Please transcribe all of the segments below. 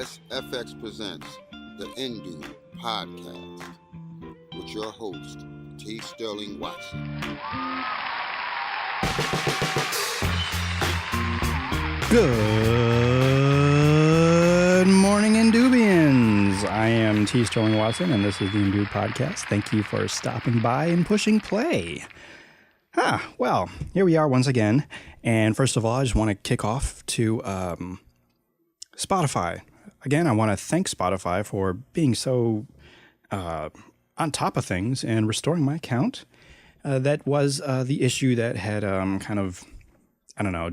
SFX presents the Indoob podcast with your host, T. Sterling Watson. Good morning, Indoobians. I am T. Sterling Watson, and this is the Indoob podcast. Thank you for stopping by and pushing play. Well, here we are once again. And first of all, I just want to kick off to Spotify. Again, I want to thank Spotify for being so on top of things and restoring my account. That was the issue that had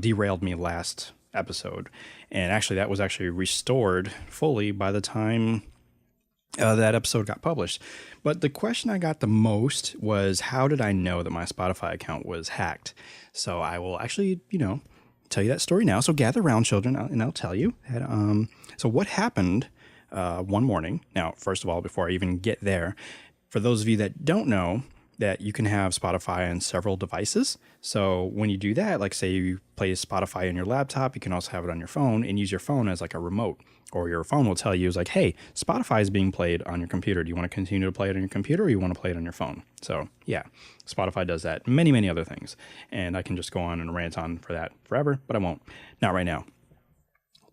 derailed me last episode. And actually, that was actually restored fully by the time that episode got published. But the question I got the most was, how did I know that my Spotify account was hacked? So I will actually, tell you that story now. So gather around, children, and I'll tell you. So what happened one morning? Now, first of all, before I even get there, for those of you that don't know, that you can have Spotify on several devices. So when you do that, like say you play Spotify on your laptop, you can also have it on your phone and use your phone as like a remote, or your phone will tell you is like, hey, Spotify is being played on your computer. Do you want to continue to play it on your computer, or you want to play it on your phone? So yeah, Spotify does that. Many, many other things. And I can just go on and rant on for that forever, but I won't. Not right now.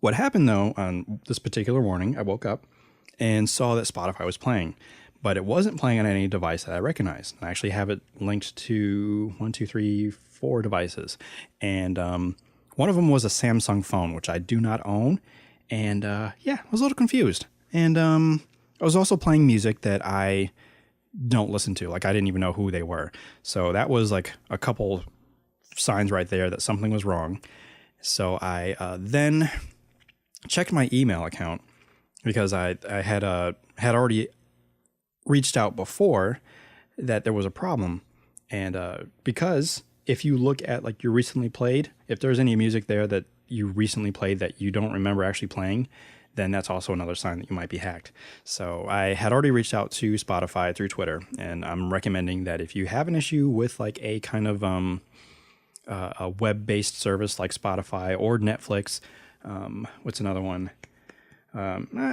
What happened though, on this particular morning, I woke up and saw that Spotify was playing. But it wasn't playing on any device that I recognized. I actually have it linked to 4 devices. And one of them was a Samsung phone, which I do not own. And I was a little confused. And I was also playing music that I don't listen to. Like, I didn't even know who they were. So that was like a couple signs right there that something was wrong. So I then checked my email account, because I had already reached out before that there was a problem. And because if you look at like your recently played, if there's any music there that you recently played that you don't remember actually playing, then that's also another sign that you might be hacked. So I had already reached out to Spotify through Twitter, and I'm recommending that if you have an issue with like a kind of a web-based service like Spotify or Netflix, what's another one?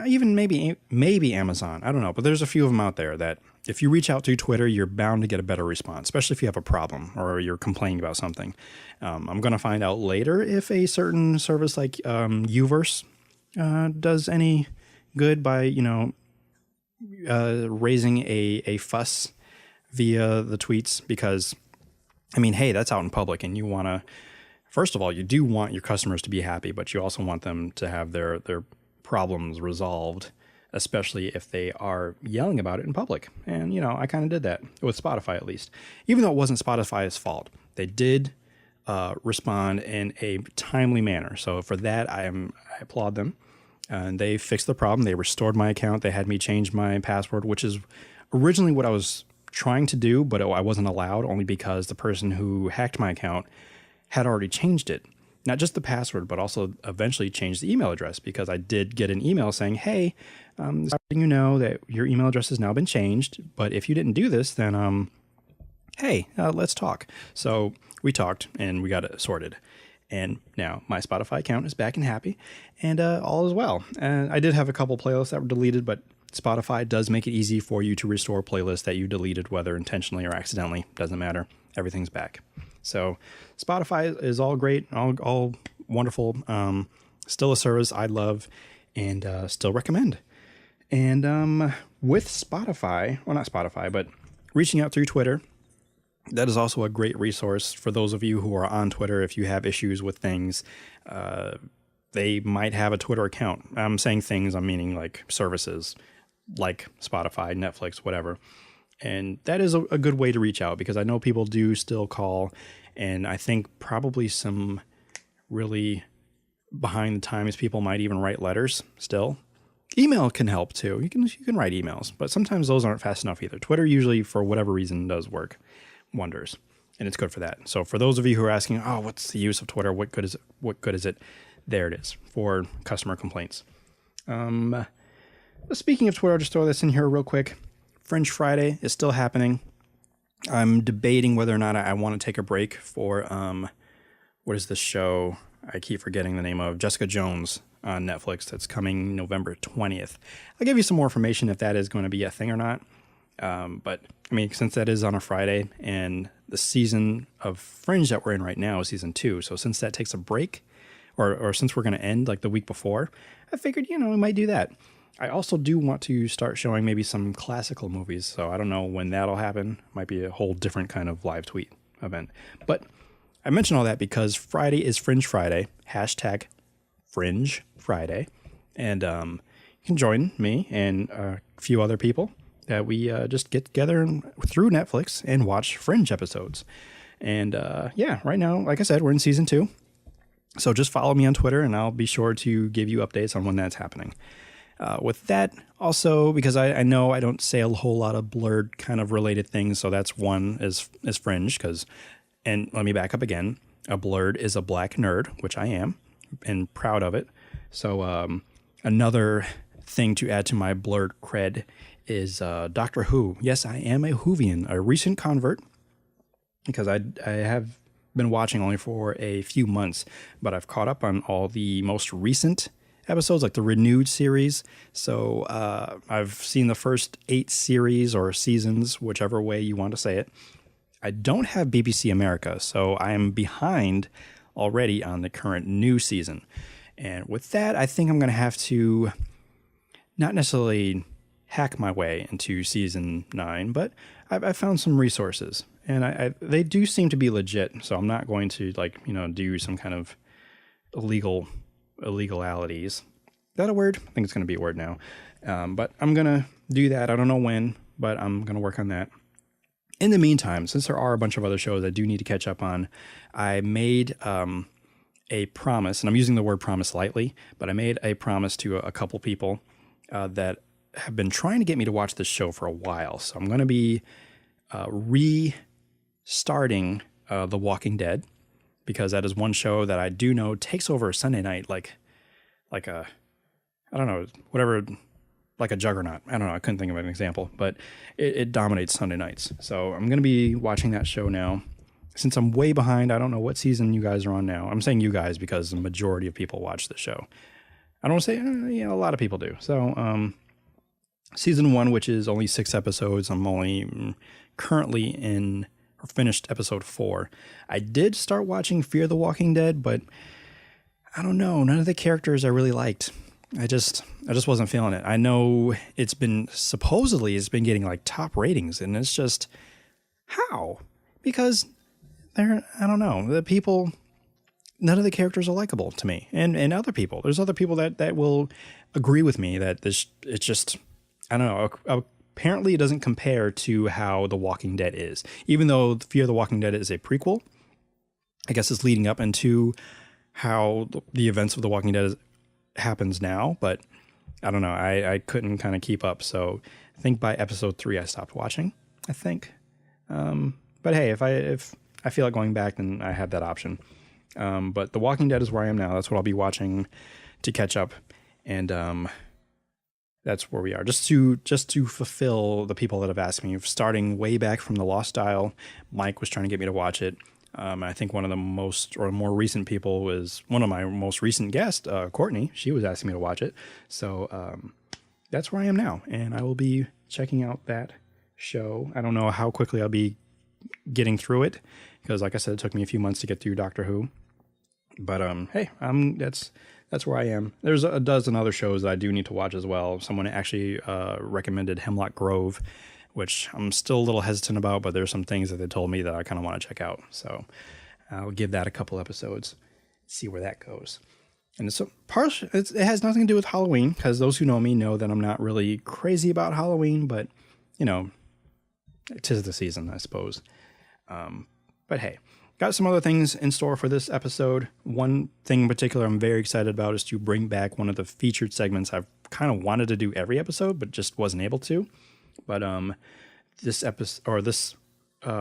Even maybe Amazon. I don't know, but there's a few of them out there that if you reach out through Twitter, you're bound to get a better response, especially if you have a problem or you're complaining about something. I'm going to find out later if a certain service like Uverse does any good by, raising a fuss via the tweets, because, I mean, hey, that's out in public, and you want to, first of all, you do want your customers to be happy, but you also want them to have their problems resolved, especially if they are yelling about it in public. And, I kind of did that with Spotify, at least, even though it wasn't Spotify's fault. They did respond in a timely manner. So for that, I applaud them. And they fixed the problem. They restored my account. They had me change my password, which is originally what I was trying to do, but I wasn't allowed, only because the person who hacked my account had already changed it. Not just the password, but also eventually changed the email address, because I did get an email saying, hey, letting you know that your email address has now been changed. But if you didn't do this, then, hey, let's talk. So we talked and we got it sorted. And now my Spotify account is back and happy, and all is well. And I did have a couple playlists that were deleted, but Spotify does make it easy for you to restore playlists that you deleted, whether intentionally or accidentally. Doesn't matter. Everything's back. So Spotify is all great, all wonderful. Still a service I love and still recommend. And with Spotify, well, not Spotify, but reaching out through Twitter, that is also a great resource for those of you who are on Twitter. If you have issues with things, they might have a Twitter account. I'm saying things, I'm meaning like services like Spotify, Netflix, whatever. And that is a good way to reach out, because I know people do still call, and I think probably some really behind the times people might even write letters still. Email can help too. You can write emails, but sometimes those aren't fast enough either. Twitter usually, for whatever reason, does work wonders, and it's good for that. So for those of you who are asking, oh, what's the use of Twitter? What good is it? What good is it? There it is for customer complaints. Speaking of Twitter, I'll just throw this in here real quick. Fringe Friday is still happening. I'm debating whether or not I want to take a break for, what is this show? I keep forgetting the name of. Jessica Jones. on Netflix that's coming November 20th. I'll give you some more information if that is going to be a thing or not. But I mean, since that is on a Friday and the season of Fringe that we're in right now is season 2. So since that takes a break or since we're going to end like the week before, I figured, we might do that. I also do want to start showing maybe some classical movies. So I don't know when that'll happen. Might be a whole different kind of live tweet event. But I mention all that because Friday is Fringe Friday, hashtag Fringe Friday. And you can join me and a few other people that we just get together through Netflix and watch Fringe episodes. And right now, like I said, we're in season 2. So just follow me on Twitter and I'll be sure to give you updates on when that's happening. With that, also, because I know I don't say a whole lot of blurred kind of related things, so that's one is Fringe, and let me back up again, a blurred is a black nerd, which I am, and proud of it. So another thing to add to my blurred cred is Doctor Who. Yes, I am a Whovian, a recent convert, because I have been watching only for a few months, but I've caught up on all the most recent episodes, like the renewed series. So I've seen the first 8 series or seasons, whichever way you want to say it. I don't have BBC America, so I am behind already on the current new season. And with that, I think I'm going to have to not necessarily hack my way into season 9, but I found some resources. And they do seem to be legit, so I'm not going to do some kind of illegalities. Is that a word? I think it's going to be a word now. But I'm going to do that. I don't know when, but I'm going to work on that. In the meantime, since there are a bunch of other shows I do need to catch up on, I made a promise, and I'm using the word promise lightly, but I made a promise to a couple people that have been trying to get me to watch this show for a while. So I'm going to be restarting The Walking Dead, because that is one show that I do know takes over Sunday night like a, I don't know, whatever, like a juggernaut. I don't know, I couldn't think of an example, but it dominates Sunday nights. So I'm going to be watching that show now. Since I'm way behind, I don't know what season you guys are on now. I'm saying you guys because the majority of people watch the show. I don't want to say, a lot of people do. So season 1, which is only 6 episodes, I'm only currently in or finished episode 4. I did start watching Fear the Walking Dead, but I don't know. None of the characters I really liked. I just wasn't feeling it. I know it's been getting like top ratings, and it's just how? Because I don't know. The people, none of the characters are likable to me, and other people. There's other people that will agree with me that it's just, I don't know. Apparently, it doesn't compare to how The Walking Dead is. Even though Fear the Walking Dead is a prequel, I guess it's leading up into how the events of The Walking Dead happens now. But I don't know. I couldn't kind of keep up. So I think by episode 3, I stopped watching, I think. But hey, if I feel like going back, then I have that option. But The Walking Dead is where I am now. That's what I'll be watching to catch up. And that's where we are. Just to fulfill the people that have asked me, starting way back from The Lost Isle, Mike was trying to get me to watch it. I think one of the more recent people was one of my most recent guests, Courtney. She was asking me to watch it. So that's where I am now. And I will be checking out that show. I don't know how quickly I'll be getting through it, because like I said, it took me a few months to get through Doctor Who. But hey, that's where I am. There's a dozen other shows that I do need to watch as well. Someone actually recommended Hemlock Grove, which I'm still a little hesitant about, but there's some things that they told me that I kind of want to check out. So I'll give that a couple episodes, see where that goes. And it has nothing to do with Halloween, because those who know me know that I'm not really crazy about Halloween, but it is the season, I suppose. But hey, got some other things in store for this episode. One thing in particular I'm very excited about is to bring back one of the featured segments I've kind of wanted to do every episode, but just wasn't able to. But this episode, or this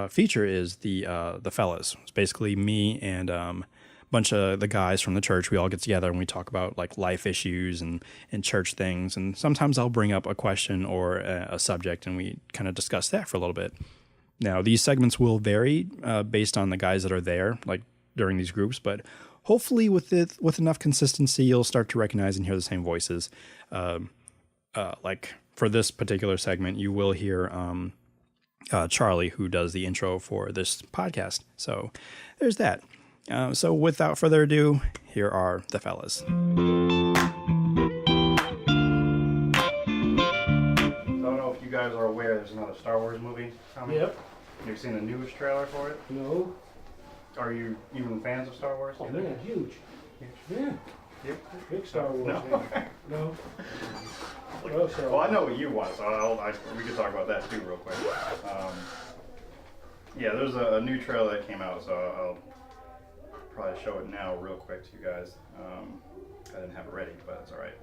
feature, is the fellas. It's basically me and a bunch of the guys from the church. We all get together and we talk about like life issues and church things. And sometimes I'll bring up a question or a subject and we kind of discuss that for a little bit. Now, these segments will vary based on the guys that are there, like during these groups, but hopefully with enough consistency, you'll start to recognize and hear the same voices. Like for this particular segment, you will hear Charlie, who does the intro for this podcast. So there's that. So without further ado, here are the fellas. So I don't know if you guys are aware, there's another Star Wars movie coming. Yep. You've seen the newest trailer for it? No. Are you even fans of Star Wars? Oh man, huge. Yeah. Yep. Big Star Wars. No. Fan. No. Well, I know what you want, so we can talk about that too real quick. Yeah, there's a new trailer that came out, so I'll probably show it now real quick to you guys. I didn't have it ready, but it's all right.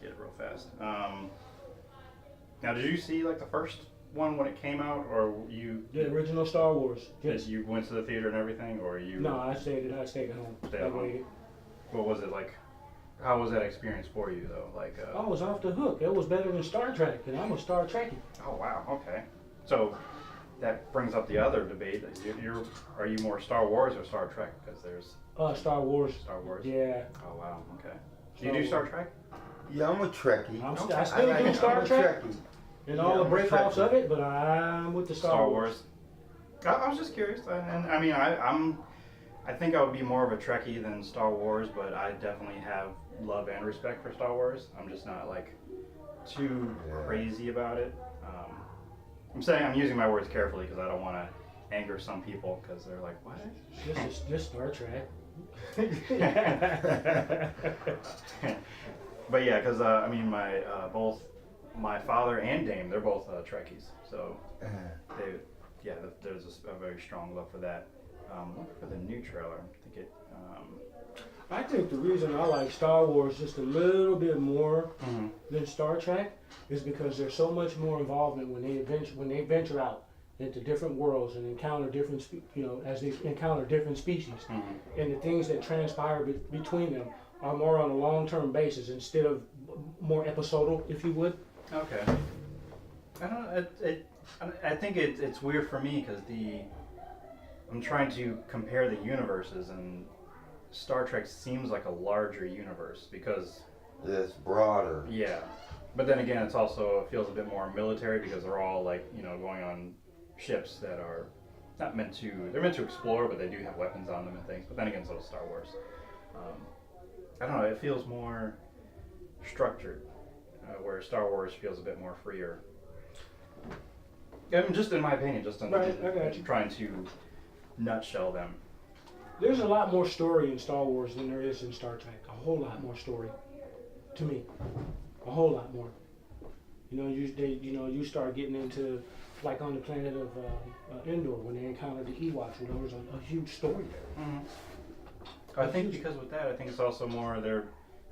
Get it real fast. Now, did you see like the first one when it came out, or you? The original Star Wars. Yes. You went to the theater and everything, or you? No, I stayed at home. Stayed at home. What was it like? How was that experience for you though? Like I was off the hook. It was better than Star Trek, and I'm a Star Trekkie. Oh wow, okay. So that brings up the other debate. Are you more Star Wars or Star Trek? Because there's Star Wars. Star Wars. Yeah. Oh wow, okay. Do you do Star Trek? Yeah, I'm a Trekkie. I still do Star Trek. And all the breakoffs of it, but I'm with the Star Wars. I was just curious, and I mean, I think I would be more of a Trekkie than Star Wars, but I definitely have love and respect for Star Wars. I'm just not like too crazy about it. I'm using my words carefully because I don't want to anger some people because they're like, what? This is just Star Trek. But yeah, because I mean, both my father and Dame, they're both Trekkies, so there's a very strong love for that. Look for the new trailer. I think the reason I like Star Wars just a little bit more than Star Trek is because there's so much more involvement when they venture out into different worlds and encounter different, as they encounter different species, and the things that transpire between them are more on a long-term basis instead of more episodal, if you would. Okay. I think it's weird for me because I'm trying to compare the universes, and Star Trek seems like a larger universe because it's broader. Yeah, but then again, it feels a bit more military because they're all like going on ships that are they're meant to explore, but they do have weapons on them and things. But then again, so does Star Wars. I don't know. It feels more structured, where Star Wars feels a bit more freer. I mean, just in my opinion, trying to nutshell them. There's a lot more story in Star Wars than there is in Star Trek. A whole lot more story, to me. A whole lot more. You start getting into, like on the planet of Indoob, when they encountered the Ewoks, there was a huge story there. Mm-hmm. I think because with that, I think it's also more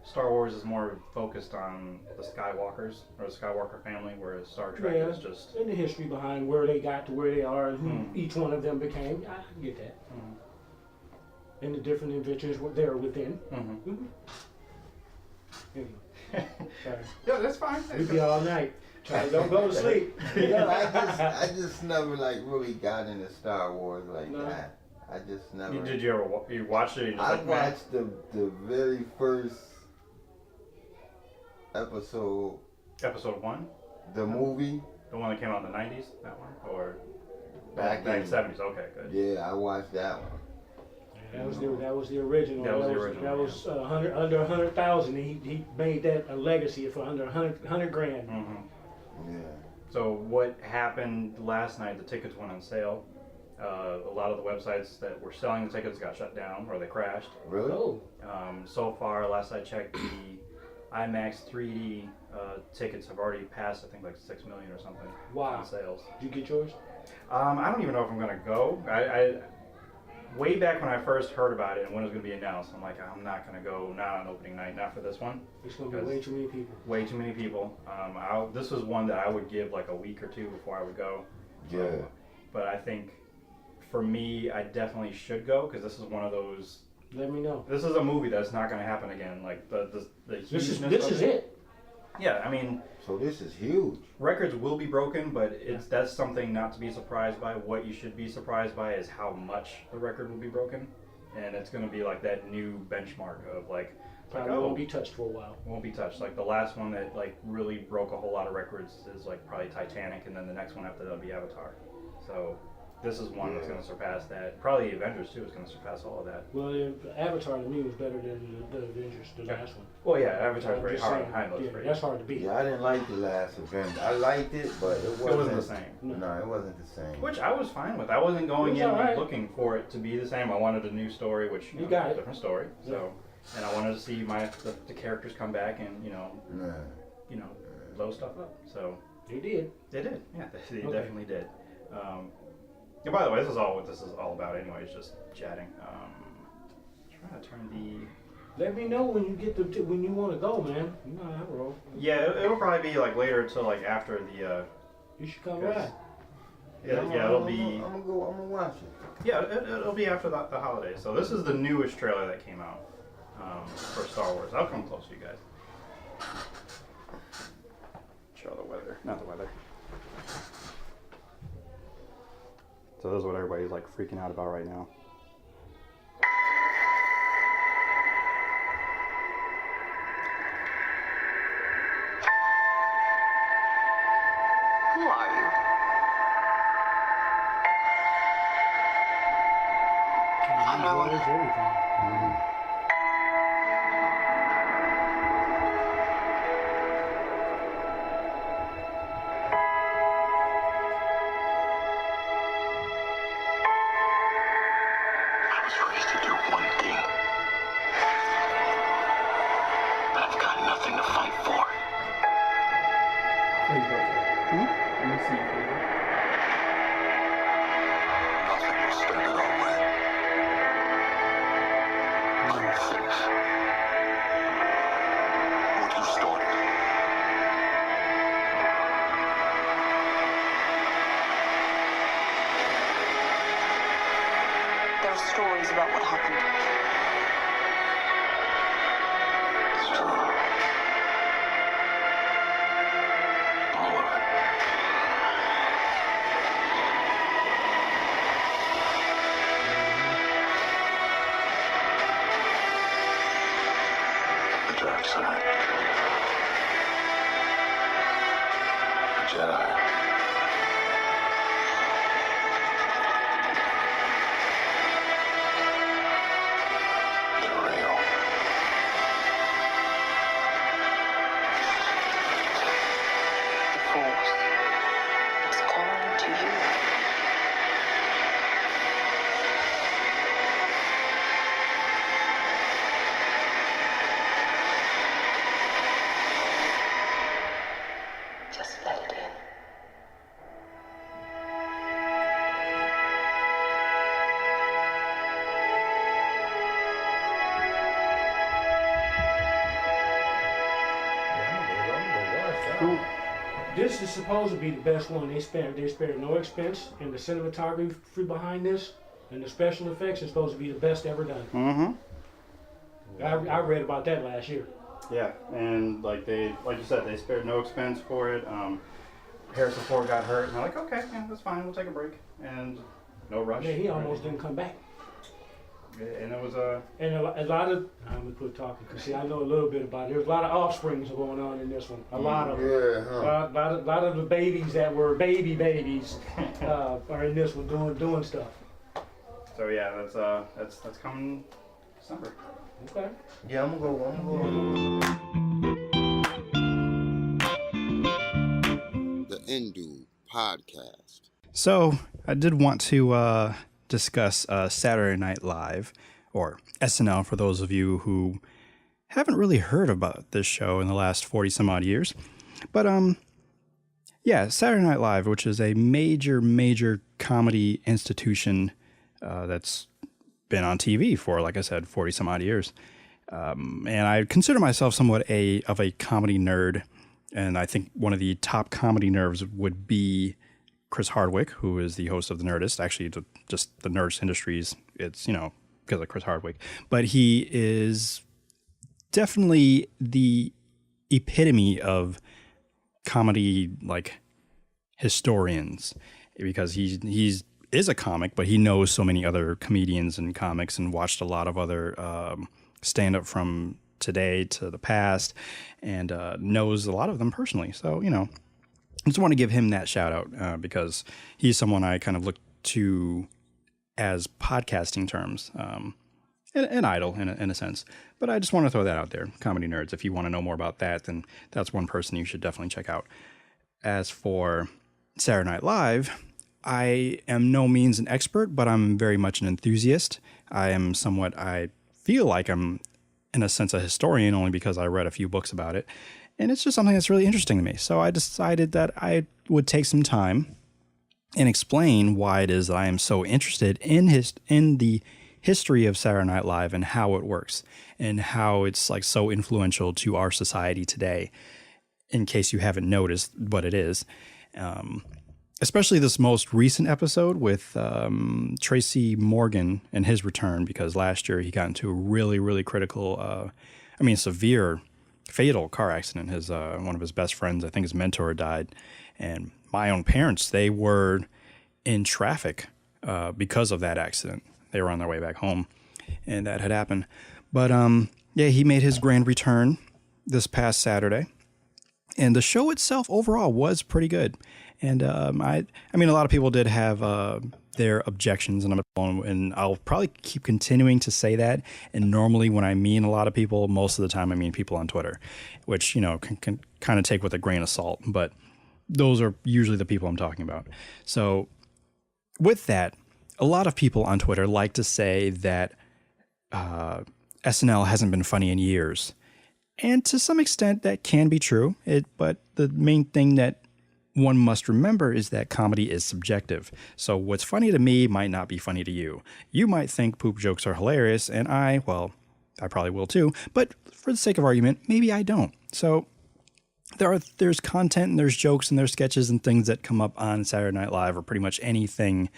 Star Wars is more focused on the Skywalkers or the Skywalker family, whereas Star Trek is just and the history behind where they got to where they are and who each one of them became. I can get that. And the different adventures there within. Anyway, sorry. Yeah, that's fine. We be all night. Charlie, don't go to sleep. I just never really got into Star Wars like that. I just never. Did you ever you watched it? I watched the very first episode. Episode 1. The movie. The one that came out in the 90s. That one, or back in the 70s. Okay, good. Yeah, I watched that one. That was the original. That was under 100,000. He made that a legacy for under 100 grand. Yeah. So what happened last night? The tickets went on sale. A lot of the websites that were selling the tickets got shut down or they crashed. Really? Oh. So far, last I checked, the IMAX 3D tickets have already passed, I think, like 6 million or something. Wow. In sales. Did you get yours? I don't even know if I'm gonna go. I way back when I first heard about it and when it was gonna be announced, I'm like, I'm not gonna go, not on opening night, not for this one. It's gonna be way too many people. Way too many people. This was one that I would give like a week or two before I would go. Yeah. But I think for me, I definitely should go because this is one of those. Let me know. This is a movie that's not going to happen again. Like the This is it. Yeah, I mean. So this is huge. Records will be broken, but that's something not to be surprised by. What you should be surprised by is how much the record will be broken. and it's going to be like that new benchmark of like Probably won't be touched for a while. Won't be touched. Like the last one that like really broke a whole lot of records is like probably Titanic, and then the next one after that will be Avatar. So this is one that's going to surpass that. Probably Avengers too is going to surpass all of that. Well, Avatar to me was better than the Avengers, the last one. Well, yeah, Avatar's very hard. That's hard to beat. Yeah, I didn't like the last Avenger. I liked it, but it wasn't the same. No, it wasn't the same. Which I was fine with. I wasn't going in looking for it to be the same. I wanted a new story, which you got a different story. So, and I wanted to see the characters come back and blow stuff up. So they did. They did. Yeah, they definitely did. And by the way, this is all what this is all about. Anyways, just chatting. Trying to turn the. Let me know when you get when you want to go, man. You know how I roll. Yeah, it'll probably be like later till like after the. You should come ride. Yeah, it'll be. I'm gonna watch it. Yeah, it'll be after the holiday. So this is the newest trailer that came out for Star Wars. I'll come close to you guys. Show the weather, not the weather. So this is what everybody's like freaking out about right now. Who are you? I'm not one. There are stories about what happened. It's true. All of it. The dark side. The Jedi. This is supposed to be the best one. They spared no expense, and the cinematography behind this and the special effects is supposed to be the best ever done. Mm-hmm. I read about that last year. Yeah, and like you said, they spared no expense for it. Harrison Ford got hurt, and they're like, okay, yeah, that's fine, we'll take a break, and no rush. Yeah, he almost didn't come back. And it was and a lot of I'm gonna quit talking because see I know a little bit about it. There's a lot of offsprings going on in this one. A lot of them. A lot of the babies that were babies are in this one doing stuff. So yeah, that's coming December. Okay. Yeah, I'm gonna go. The Indoob Podcast. So I did want to discuss Saturday Night Live, or SNL for those of you who haven't really heard about this show in the last 40 some odd years. But yeah, Saturday Night Live, which is a major comedy institution that's been on TV for, like I said, 40 some odd years. And I consider myself somewhat of a comedy nerd, and I think one of the top comedy nerds would be Chris Hardwick, who is the host of The Nerdist. Actually, just The Nerdist Industries, it's, because of Chris Hardwick. But he is definitely the epitome of comedy, like, historians, because he's is a comic, but he knows so many other comedians and comics and watched a lot of other stand-up from today to the past and knows a lot of them personally. So, I just want to give him that shout out because he's someone I kind of look to as podcasting terms, an idol in a sense. But I just want to throw that out there. Comedy Nerds, if you want to know more about that, then that's one person you should definitely check out. As for Saturday Night Live, I am no means an expert, but I'm very much an enthusiast. I feel like I'm, in a sense, a historian only because I read a few books about it. And it's just something that's really interesting to me. So I decided that I would take some time and explain why it is that I am so interested in the history of Saturday Night Live and how it works and how it's like so influential to our society today, in case you haven't noticed what it is. Especially this most recent episode with Tracy Morgan and his return, because last year he got into a really, really critical, severe, fatal car accident. His one of his best friends, I think his mentor, died. And my own parents, they were in traffic because of that accident. They were on their way back home, and that had happened. But he made his grand return this past Saturday. And the show itself overall was pretty good. And a lot of people did have their objections, and I'll probably keep continuing to say that. And normally when I mean a lot of people, most of the time I mean people on Twitter, which, can kind of take with a grain of salt. But those are usually the people I'm talking about. So with that, a lot of people on Twitter like to say that SNL hasn't been funny in years. And to some extent, that can be true. But the main thing that one must remember is that comedy is subjective. So what's funny to me might not be funny to you. You might think poop jokes are hilarious, and I probably will too. But for the sake of argument, maybe I don't. So there's content and there's jokes and there's sketches and things that come up on Saturday Night Live or pretty much anything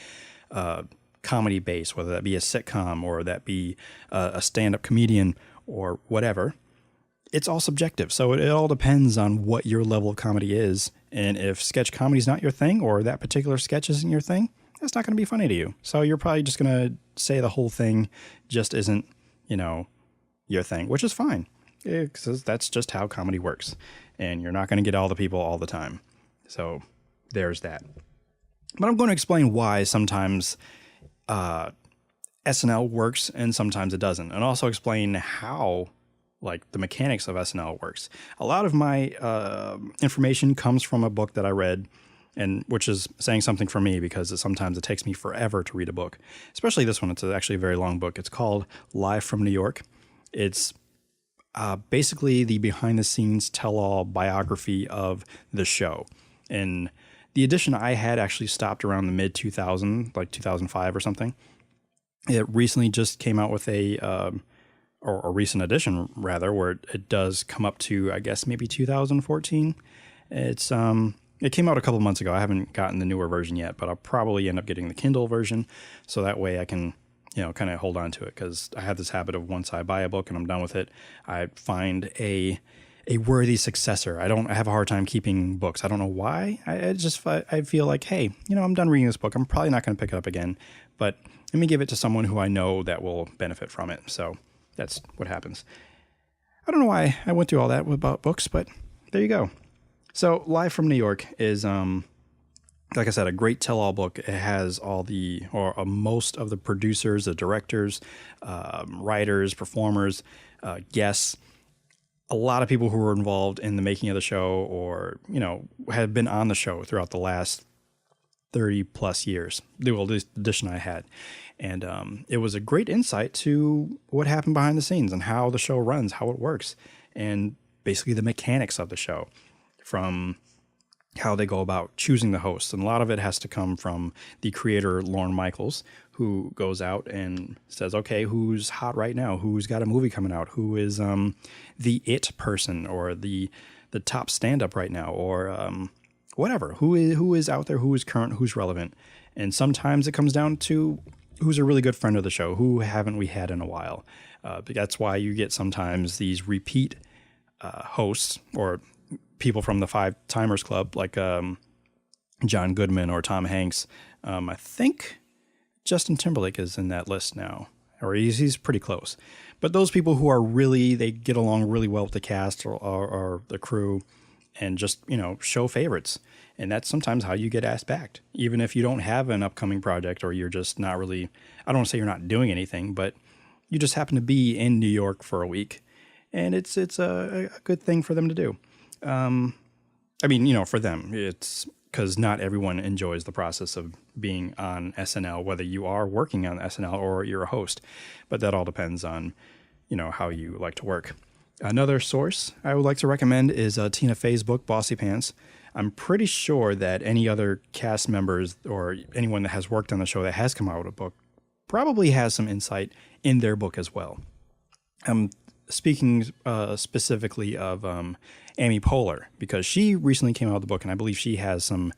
comedy based, whether that be a sitcom or that be a stand-up comedian or whatever. It's all subjective. So it all depends on what your level of comedy is. And if sketch comedy is not your thing or that particular sketch isn't your thing, that's not going to be funny to you. So you're probably just going to say the whole thing just isn't, your thing, which is fine. Because that's just how comedy works. And you're not going to get all the people all the time. So there's that. But I'm going to explain why sometimes SNL works and sometimes it doesn't. And also explain how the mechanics of SNL works. A lot of my information comes from a book that I read, and which is saying something for me because sometimes it takes me forever to read a book, especially this one. It's actually a very long book. It's called Live from New York. It's basically the behind-the-scenes tell-all biography of the show. And the edition I had actually stopped around the mid-2000, like 2005 or something. It recently just came out with a recent edition, rather, where it does come up to, I guess, maybe 2014. It came out a couple months ago. I haven't gotten the newer version yet, but I'll probably end up getting the Kindle version, so that way I can, kind of hold on to it, because I have this habit of once I buy a book and I'm done with it, I find a worthy successor. I have a hard time keeping books. I don't know why. I feel like, hey, I'm done reading this book. I'm probably not going to pick it up again, but let me give it to someone who I know that will benefit from it. So that's what happens. I don't know why I went through all that about books, but there you go. So Live from New York is, like I said, a great tell-all book. It has most of the producers, the directors, writers, performers, guests, a lot of people who were involved in the making of the show or, have been on the show throughout the last 30 plus years, the edition I had. And it was a great insight to what happened behind the scenes and how the show runs, how it works, and basically the mechanics of the show, from how they go about choosing the hosts. And a lot of it has to come from the creator, Lorne Michaels, who goes out and says, okay, who's hot right now? Who's got a movie coming out? Who is the it person or the top stand-up right now? Or whatever. Who is out there? Who is current? Who's relevant? And sometimes it comes down to who's a really good friend of the show. Who haven't we had in a while? That's why you get sometimes these repeat hosts or people from the Five Timers Club, like John Goodman or Tom Hanks. I think Justin Timberlake is in that list now, or he's pretty close. But those people who are really, they get along really well with the cast or the crew and just, show favorites. And that's sometimes how you get asked back, even if you don't have an upcoming project or you're just not really, I don't want to say you're not doing anything, but you just happen to be in New York for a week. And it's a good thing for them to do. For them, it's because not everyone enjoys the process of being on SNL, whether you are working on SNL or you're a host. But that all depends on, how you like to work. Another source I would like to recommend is Tina Fey's book, Bossy Pants. I'm pretty sure that any other cast members or anyone that has worked on the show that has come out with a book probably has some insight in their book as well. Speaking specifically of Amy Poehler, because she recently came out with the book, and I believe she has some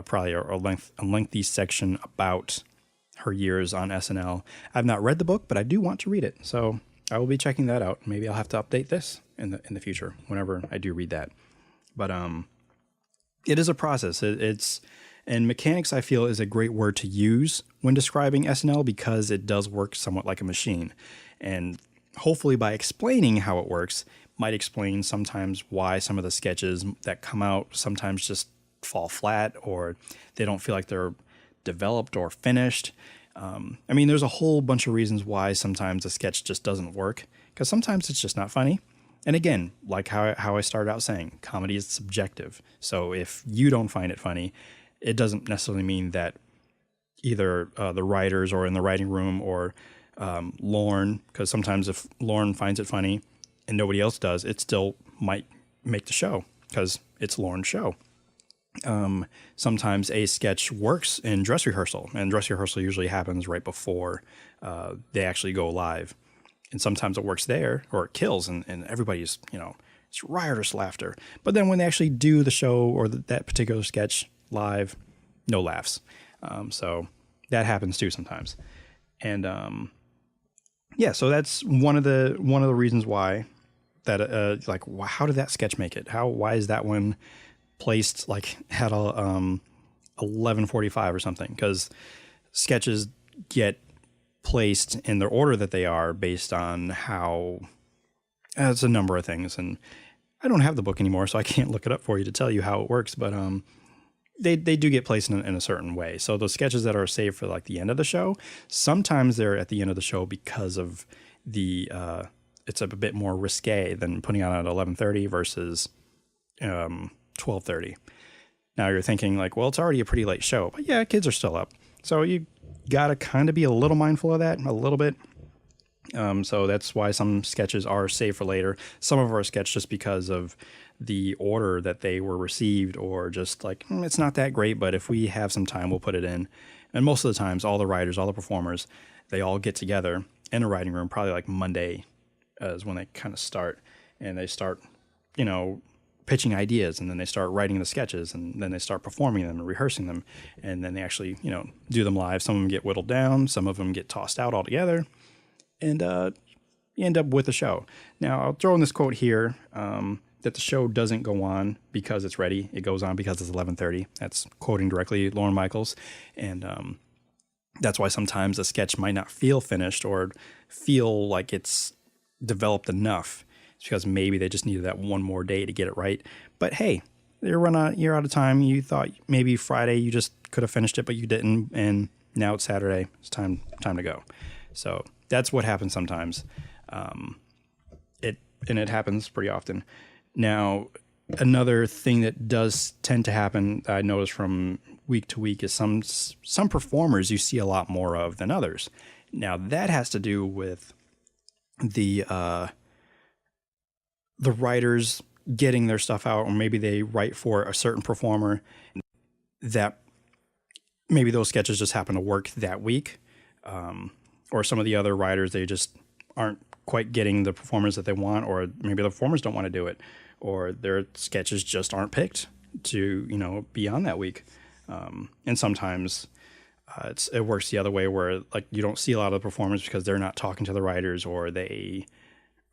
probably a lengthy section about her years on SNL. I've not read the book, but I do want to read it, so I will be checking that out. Maybe I'll have to update this in the future whenever I do read that. But it is a process. And mechanics, I feel, is a great word to use when describing SNL because it does work somewhat like a machine. And hopefully by explaining how it works, might explain sometimes why some of the sketches that come out sometimes just fall flat or they don't feel like they're developed or finished. There's a whole bunch of reasons why sometimes a sketch just doesn't work because sometimes it's just not funny. And again, like how I started out saying, comedy is subjective. So if you don't find it funny, it doesn't necessarily mean that either the writers or in the writing room or Lorne, because sometimes if Lorne finds it funny and nobody else does, it still might make the show because it's Lorne's show. Sometimes a sketch works in dress rehearsal, and dress rehearsal usually happens right before they actually go live. And sometimes it works there, or it kills, and everybody's, it's riotous laughter. But then when they actually do the show or that particular sketch live, no laughs. So that happens too sometimes. And so that's one of the reasons why that how did that sketch make it? Why is that one placed like at 11:45 or something? Because sketches get placed in the order that they are based on how it's a number of things, and I don't have the book anymore, so I can't look it up for you to tell you how it works. But they do get placed in a certain way. So those sketches that are saved for like the end of the show, sometimes they're at the end of the show because of the it's a bit more risque than putting on at 11:30 versus 12:30. Now you're thinking like, well, it's already a pretty late show, but yeah, kids are still up, so you gotta kind of be a little mindful of that a little bit. So that's why some sketches are saved for later. Some of our sketches just because of the order that they were received, or just like it's not that great, but if we have some time, we'll put it in. And most of the times, all the writers, all the performers, they all get together in a writing room. Probably like Monday is when they kind of start, and they start, pitching ideas, and then they start writing the sketches, and then they start performing them and rehearsing them, and then they actually, do them live. Some of them get whittled down, some of them get tossed out altogether, and you end up with a show. Now, I'll throw in this quote here, that the show doesn't go on because it's ready. It goes on because it's 11:30. That's quoting directly Lorne Michaels, and that's why sometimes a sketch might not feel finished or feel like it's developed enough. It's because maybe they just needed that one more day to get it right. But hey, you're out of time. You thought maybe Friday you just could have finished it, but you didn't, and now it's Saturday. It's time to go. So that's what happens sometimes. It happens pretty often. Now, another thing that does tend to happen, I notice from week to week, is some performers you see a lot more of than others. Now, that has to do with the writers getting their stuff out, or maybe they write for a certain performer that maybe those sketches just happen to work that week. Or some of the other writers, they just aren't quite getting the performers that they want, or maybe the performers don't want to do it, or their sketches just aren't picked to, be on that week. And sometimes it works the other way, where like you don't see a lot of the performers because they're not talking to the writers, or they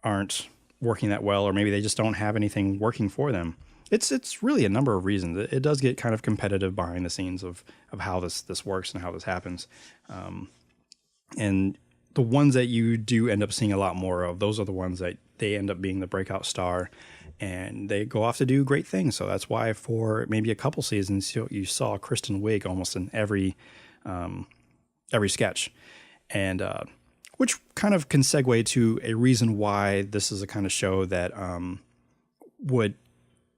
aren't working that well, or maybe they just don't have anything working for them. it's really a number of reasons. It does get kind of competitive behind the scenes of how this works and how this happens. And the ones that you do end up seeing a lot more of, those are the ones that they end up being the breakout star, and they go off to do great things. So that's why for maybe a couple seasons, you saw Kristen Wiig almost in every sketch, and which kind of can segue to a reason why this is a kind of show that would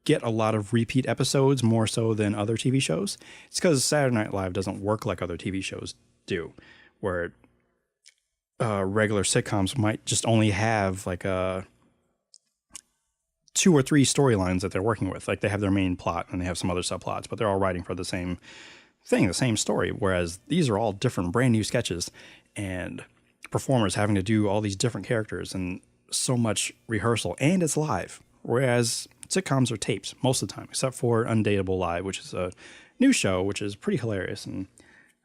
get a lot of repeat episodes more so than other TV shows. It's because Saturday Night Live doesn't work like other TV shows do, where regular sitcoms might just only have like 2 or 3 storylines that they're working with. Like they have their main plot and they have some other subplots, but they're all writing for the same thing, the same story. Whereas these are all different, brand new sketches and performers having to do all these different characters and so much rehearsal, and it's live. Whereas sitcoms are taped most of the time, except for Undateable Live, which is a new show, which is pretty hilarious. And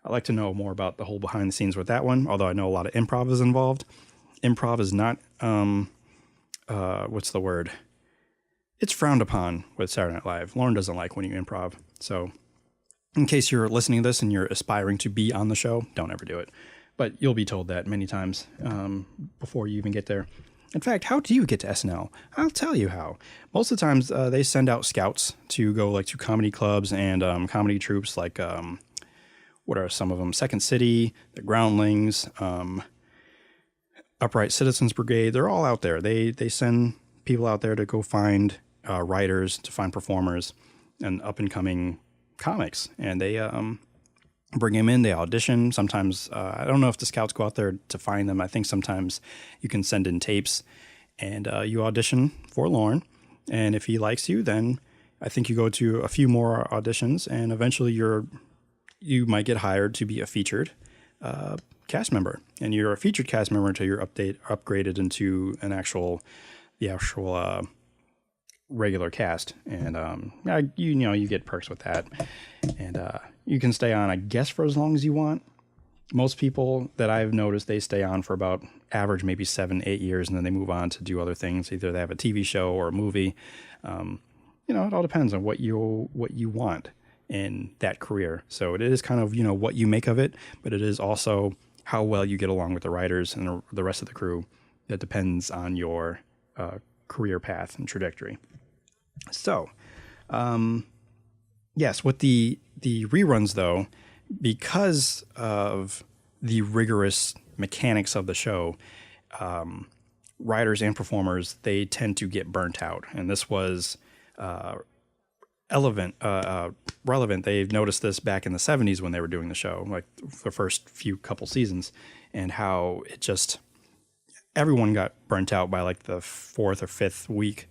I'd like to know more about the whole behind the scenes with that one, although I know a lot of improv is involved. Improv is not, what's the word? It's frowned upon with Saturday Night Live. Lauren doesn't like when you improv. So in case you're listening to this and you're aspiring to be on the show, don't ever do it. But you'll be told that many times before you even get there. In fact, how do you get to SNL? I'll tell you how. Most of the times they send out scouts to go like to comedy clubs and comedy troupes like, what are some of them? Second City, the Groundlings, Upright Citizens Brigade. They're all out there. They send people out there to go find writers, to find performers and up-and-coming comics. And they bring them in, they audition. Sometimes, I don't know if the scouts go out there to find them. I think sometimes you can send in tapes and you audition for Lauren. And if he likes you, then I think you go to a few more auditions and eventually you might get hired to be a featured cast member. And you're a featured cast member until you're upgraded into the actual regular cast. And you get perks with that. And you can stay on, I guess, for as long as you want. Most people that I've noticed, they stay on for about average maybe 7-8 years, and then they move on to do other things. Either they have a TV show or a movie. It all depends on what you want in that career. So it is kind of, what you make of it, but it is also how well you get along with the writers and the rest of the crew. That depends on your career path and trajectory. So, yes, with the reruns, though, because of the rigorous mechanics of the show, writers and performers, they tend to get burnt out. And this was relevant. They've noticed this back in the 70s when they were doing the show, like the first couple seasons, and how it just, everyone got burnt out by like the 4th or 5th week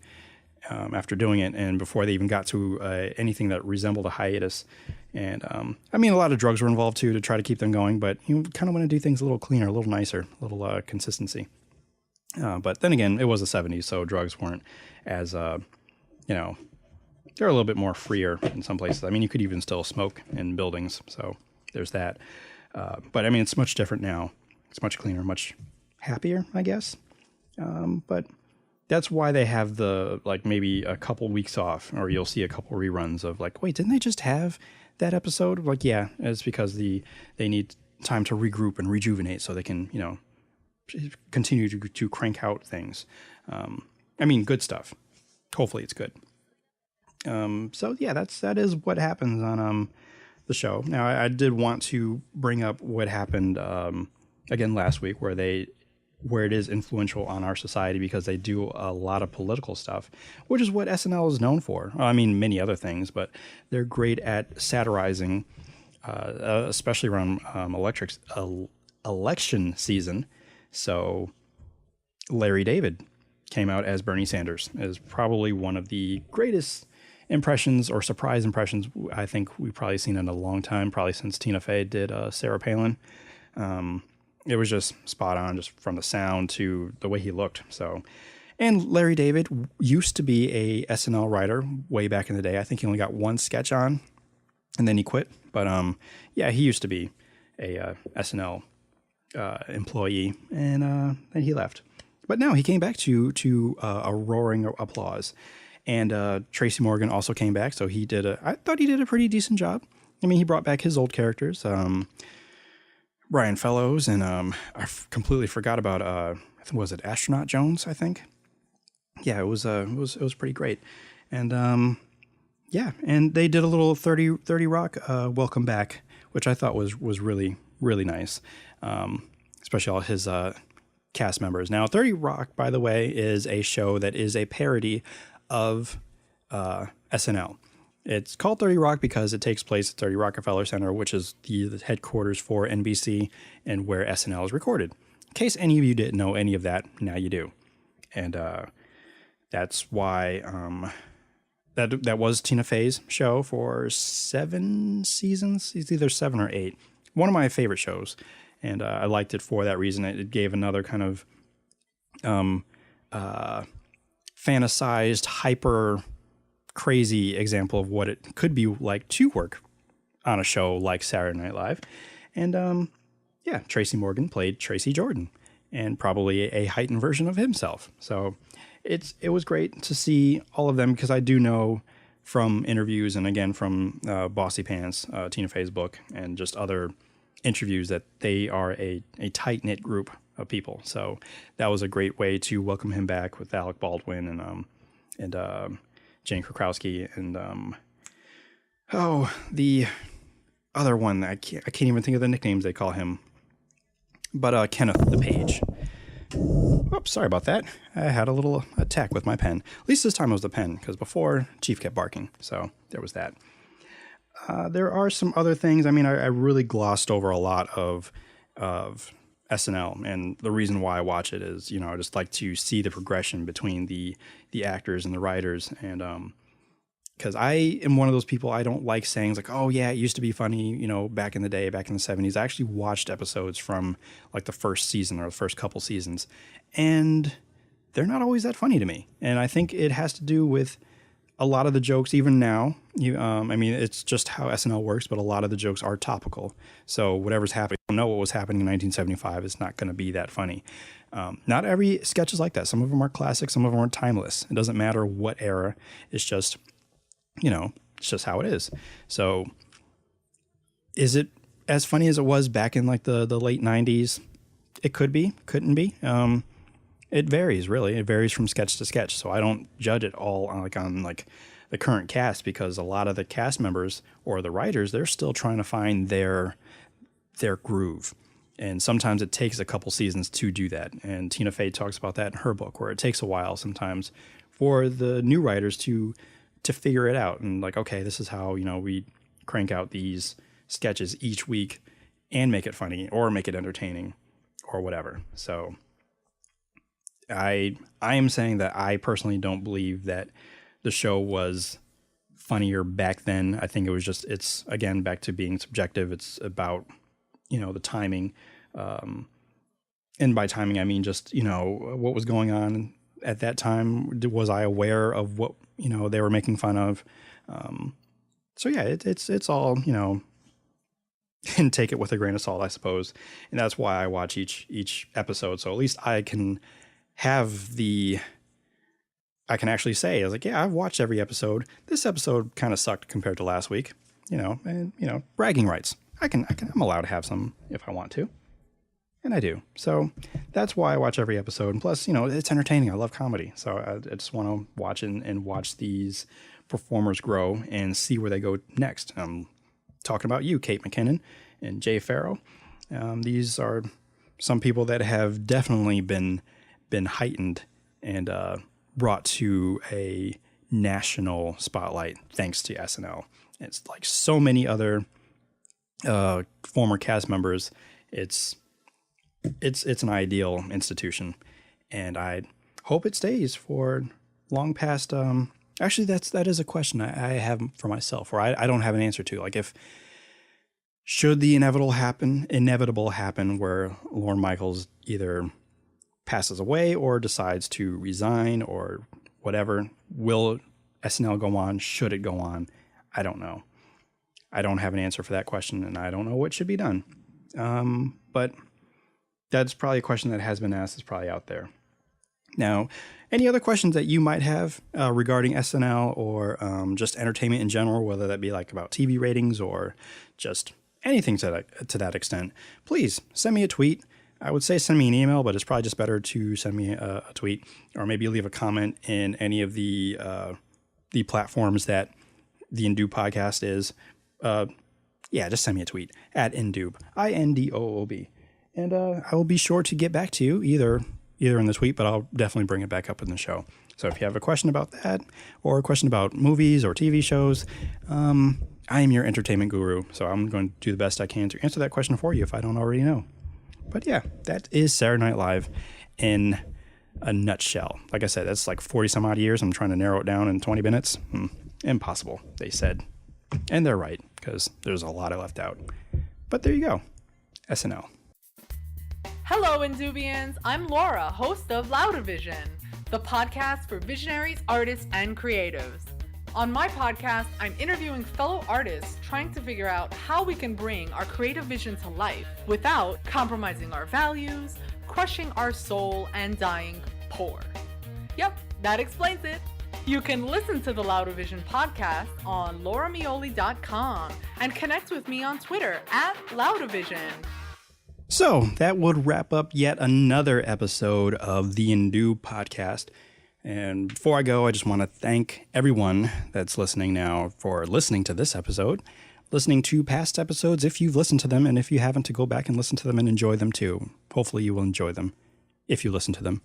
after doing it, and before they even got to anything that resembled a hiatus. And a lot of drugs were involved too to try to keep them going, but you kind of want to do things a little cleaner, a little nicer, a little consistency. But then again, it was the 70s, so drugs weren't as, they're a little bit more freer in some places. You could even still smoke in buildings, so there's that. But it's much different now. It's much cleaner, much happier, I guess. But that's why they have the, maybe a couple weeks off, or you'll see a couple reruns of wait, didn't they just have that episode? Yeah, it's because they need time to regroup and rejuvenate so they can, continue to crank out things. Good stuff. Hopefully it's good. So yeah, that is what happens on the show. Now I did want to bring up what happened again last week, where it is influential on our society because they do a lot of political stuff, which is what SNL is known for. Many other things, but they're great at satirizing, especially around election season. So Larry David came out as Bernie Sanders, is probably one of the greatest impressions or surprise impressions I think we've probably seen in a long time, probably since Tina Fey did Sarah Palin. It was just spot on, just from the sound to the way he looked. So, and Larry David used to be a SNL writer way back in the day. I think he only got one sketch on, and then he quit. But he used to be a SNL employee, and then he left. But now he came back to a roaring applause. And Tracy Morgan also came back, so I thought he did a pretty decent job. I mean, he brought back his old characters, Brian Fellows, and I completely forgot about was it Astronaut Jones? I think. Yeah, it was pretty great, and yeah, and they did a little 30 Rock welcome back, which I thought was really really nice, especially all his cast members. Now, 30 Rock, by the way, is a show that is a parody of SNL. It's called 30 Rock because it takes place at 30 Rockefeller Center, which is the headquarters for NBC and where SNL is recorded. In case any of you didn't know any of that, now you do. And that's why that was Tina Fey's show for 7 seasons. It's either 7 or 8. One of my favorite shows. And I liked it for that reason. It gave another kind of fantasized, hyper crazy example of what it could be like to work on a show like Saturday Night Live. And yeah, Tracy Morgan played Tracy Jordan, and probably a heightened version of himself. So it was great to see all of them, because I do know from interviews and again from Bossy Pants, Tina Fey's book, and just other interviews that they are a tight-knit group of people. So that was a great way to welcome him back with Alec Baldwin and Jane Krakowski and the other one, I can't even think of the nicknames they call him, but Kenneth the Page. Oops, sorry about that. I had a little attack with my pen. At least this time it was the pen, because before Chief kept barking. So there was that. There are some other things. I mean, I really glossed over a lot of SNL, and the reason why I watch it is, I just like to see the progression between the actors and the writers, and because I am one of those people, I don't like saying like, oh yeah, it used to be funny, back in the day, back in the 70s. I actually watched episodes from like the first season or the first couple seasons, and they're not always that funny to me. And I think it has to do with a lot of the jokes, even now. I mean, it's just how SNL works, but a lot of the jokes are topical. So whatever's happening, you don't know what was happening in 1975 is not going to be that funny. Not every sketch is like that. Some of them are classic, some of them are timeless. It doesn't matter what era. It's just, it's just how it is. So is it as funny as it was back in like the late 90s? It could be, couldn't be. It varies, really. It varies from sketch to sketch. So I don't judge it all on the current cast, because a lot of the cast members or the writers, they're still trying to find their groove. And sometimes it takes a couple seasons to do that. And Tina Fey talks about that in her book, where it takes a while sometimes for the new writers to figure it out. And like, okay, this is how, we crank out these sketches each week and make it funny or make it entertaining or whatever. So I am saying that I personally don't believe that the show was funnier back then. I think it was just, it's again back to being subjective. It's about, the timing. And by timing, I mean just, what was going on at that time. Was I aware of what, they were making fun of? So yeah, it's all, and take it with a grain of salt, I suppose. And that's why I watch each episode. So at least I can actually say, I was like, yeah, I've watched every episode. This episode kind of sucked compared to last week, and bragging rights. I'm allowed to have some if I want to. And I do. So that's why I watch every episode. And plus, it's entertaining. I love comedy. So I just want to watch and watch these performers grow and see where they go next. I'm talking about you, Kate McKinnon and Jay Farrow. These are some people that have definitely been heightened and brought to a national spotlight thanks to SNL. It's like so many other former cast members. It's an ideal institution, and I hope it stays for long past. Actually, that is a question I have for myself, or I don't have an answer to. Like, if should the inevitable happen where Lorne Michaels either passes away or decides to resign or whatever, will SNL go on? Should it go on? I don't know. I don't have an answer for that question, and I don't know what should be done. But that's probably a question that has been asked. It's probably out there. Now, any other questions that you might have regarding SNL or just entertainment in general, whether that be like about TV ratings or just anything to that extent, please send me a tweet. I would say send me an email, but it's probably just better to send me a tweet, or maybe leave a comment in any of the platforms that the Indoob podcast is. Just send me a tweet at indoob, INDOOB, and I will be sure to get back to you either in the tweet, but I'll definitely bring it back up in the show. So if you have a question about that, or a question about movies or TV shows, I am your entertainment guru, so I'm going to do the best I can to answer that question for you if I don't already know. But yeah, that is Saturday Night Live in a nutshell. Like I said, that's like 40 some odd years. I'm trying to narrow it down in 20 minutes. Impossible, they said. And they're right, because there's a lot I left out. But there you go. SNL. Hello, Indoobians. I'm Laura, host of Loudavision, the podcast for visionaries, artists, and creatives. On my podcast, I'm interviewing fellow artists trying to figure out how we can bring our creative vision to life without compromising our values, crushing our soul, and dying poor. Yep, that explains it. You can listen to the Loudavision podcast on lauramioli.com and connect with me on Twitter at Loudavision. So that would wrap up yet another episode of the Indoob podcast. And before I go, I just want to thank everyone that's listening now for listening to this episode, listening to past episodes if you've listened to them, and if you haven't, to go back and listen to them and enjoy them too. Hopefully you will enjoy them if you listen to them.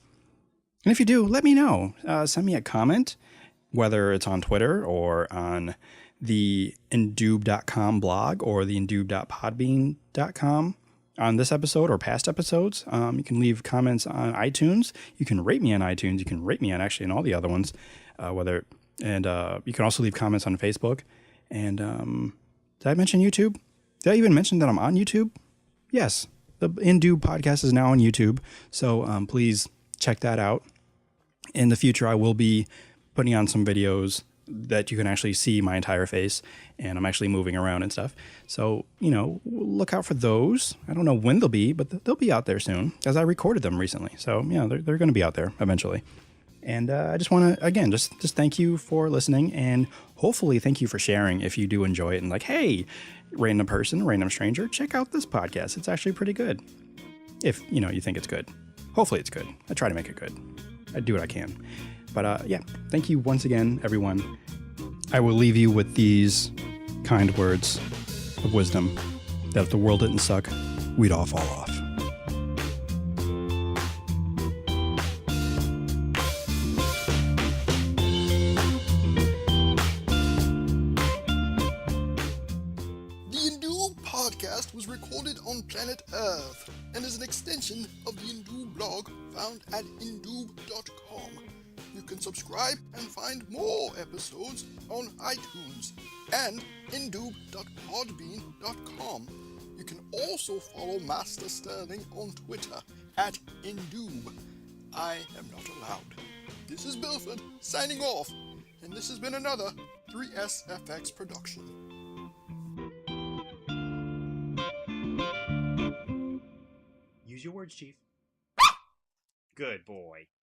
And if you do, let me know. Send me a comment, whether it's on Twitter or on the indoob.com blog or the indoob.podbean.com. On this episode or past episodes. You can leave comments on iTunes. You can rate me on iTunes. You can rate me on actually on all the other ones. You can also leave comments on Facebook. And did I mention YouTube? Did I even mention that I'm on YouTube? Yes. The Indoob podcast is now on YouTube. So please check that out. In the future, I will be putting on some videos that you can actually see my entire face, and I'm actually moving around and stuff. So, look out for those. I don't know when they'll be, but they'll be out there soon, as I recorded them recently. So, they're going to be out there eventually. And I just want to, again, just thank you for listening, and hopefully thank you for sharing if you do enjoy it. And like, hey, random person, random stranger, check out this podcast. It's actually pretty good. If, you think it's good. Hopefully it's good. I try to make it good. I do what I can. But thank you once again, everyone. I will leave you with these kind words of wisdom, that if the world didn't suck, we'd all fall off. The Indoob podcast was recorded on planet Earth and is an extension of the Indoob blog found at indoob.com. You can subscribe and find more episodes on iTunes and indoob.podbean.com. You can also follow Master Sterling on Twitter at indoob. I am not allowed. This is Bilford signing off, and this has been another 3SFX production. Use your words, Chief. Good boy.